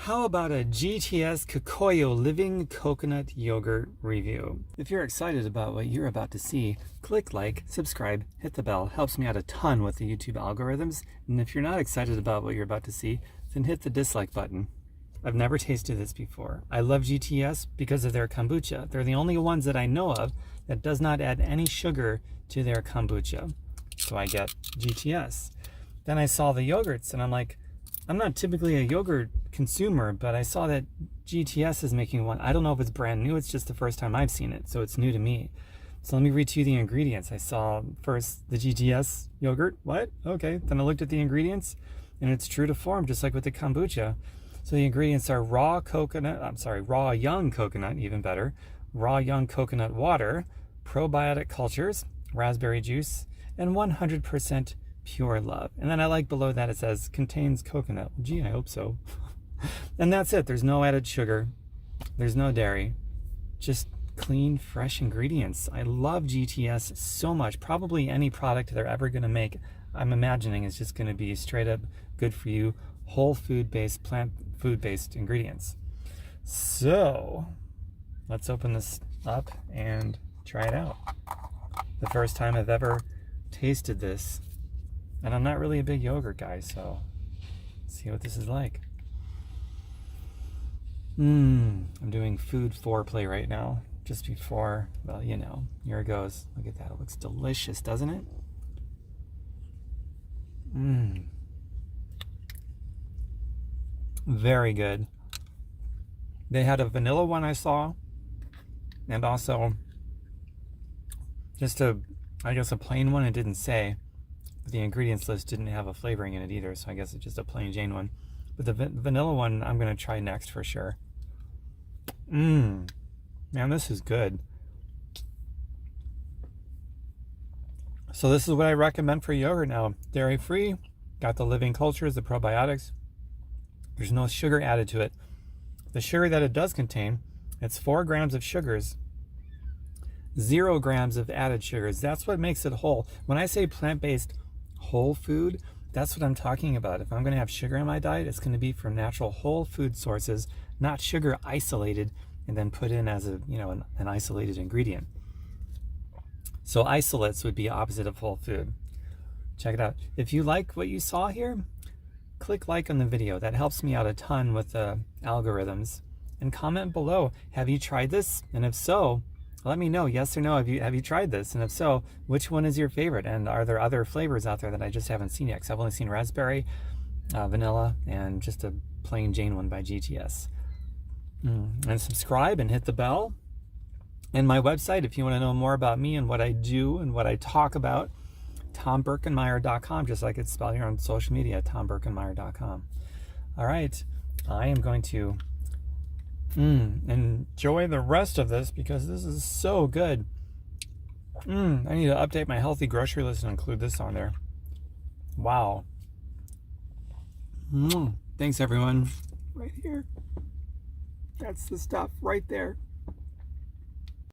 How about a GTS Cocoyo Living Coconut Yogurt review? If you're excited about what you're about to see, click like, subscribe, hit the bell. Helps me out a ton with the YouTube algorithms. And if you're not excited about what you're about to see, then hit the dislike button. I've never tasted this before. I love GTS because of their kombucha. They're the only ones that I know of that does not add any sugar to their kombucha. So I get GTS. Then I saw the yogurts and I'm like, I'm not typically a yogurt consumer, but I saw that GTS is making one. I don't know if it's brand new. It's just the first time I've seen it, so it's new to me. So let me read to you the ingredients. I saw first the GTS yogurt. What? Okay. Then I looked at the ingredients, and it's true to form, just like with the kombucha. So the ingredients are raw young coconut, even better, raw young coconut water, probiotic cultures, raspberry juice, and 100% pure love. And then I like below that it says contains coconut. Gee, I hope so. And that's it. There's no added sugar. There's no dairy. Just clean, fresh ingredients. I love GTS so much. Probably any product they're ever going to make, I'm imagining, is just going to be straight up good for you, whole food-based, plant food-based ingredients. So let's open this up and try it out. The first time I've ever tasted this. And I'm not really a big yogurt guy, so let's see what this is like. I'm doing food foreplay right now, just before, well, you know, here it goes. Look at that, it looks delicious, doesn't it? Very good. They had a vanilla one I saw, and also just I guess a plain one. It didn't say. The ingredients list didn't have a flavoring in it either, so I guess it's just a plain Jane one. But the vanilla one I'm going to try next for sure. Man, this is good. So this is what I recommend for yogurt now. Dairy free, got the living cultures, the probiotics. There's no sugar added to it. The sugar that it does contain, it's 4 grams of sugars, 0 grams of added sugars. That's what makes it whole. When I say plant-based whole food, that's what I'm talking about. If I'm going to have sugar in my diet, it's going to be from natural whole food sources, not sugar isolated and then put in as a, you know, an isolated ingredient. So isolates would be opposite of whole food. Check it out. If you like what you saw here, click like on the video. That helps me out a ton with the algorithms. And comment below, have you tried this? And if so, let me know, yes or no, have you tried this? And if so, which one is your favorite? And are there other flavors out there that I just haven't seen yet? Because I've only seen raspberry, vanilla, and just a plain Jane one by GTS. And subscribe and hit the bell. And my website, if you want to know more about me and what I do and what I talk about, TomBerkenmeyer.com, just like it's spelled here on social media, TomBerkenmeyer.com. All right, I am going to enjoy the rest of this because this is so good. I need to update my healthy grocery list and include this on there. Wow. Thanks everyone. Right here. That's the stuff right there.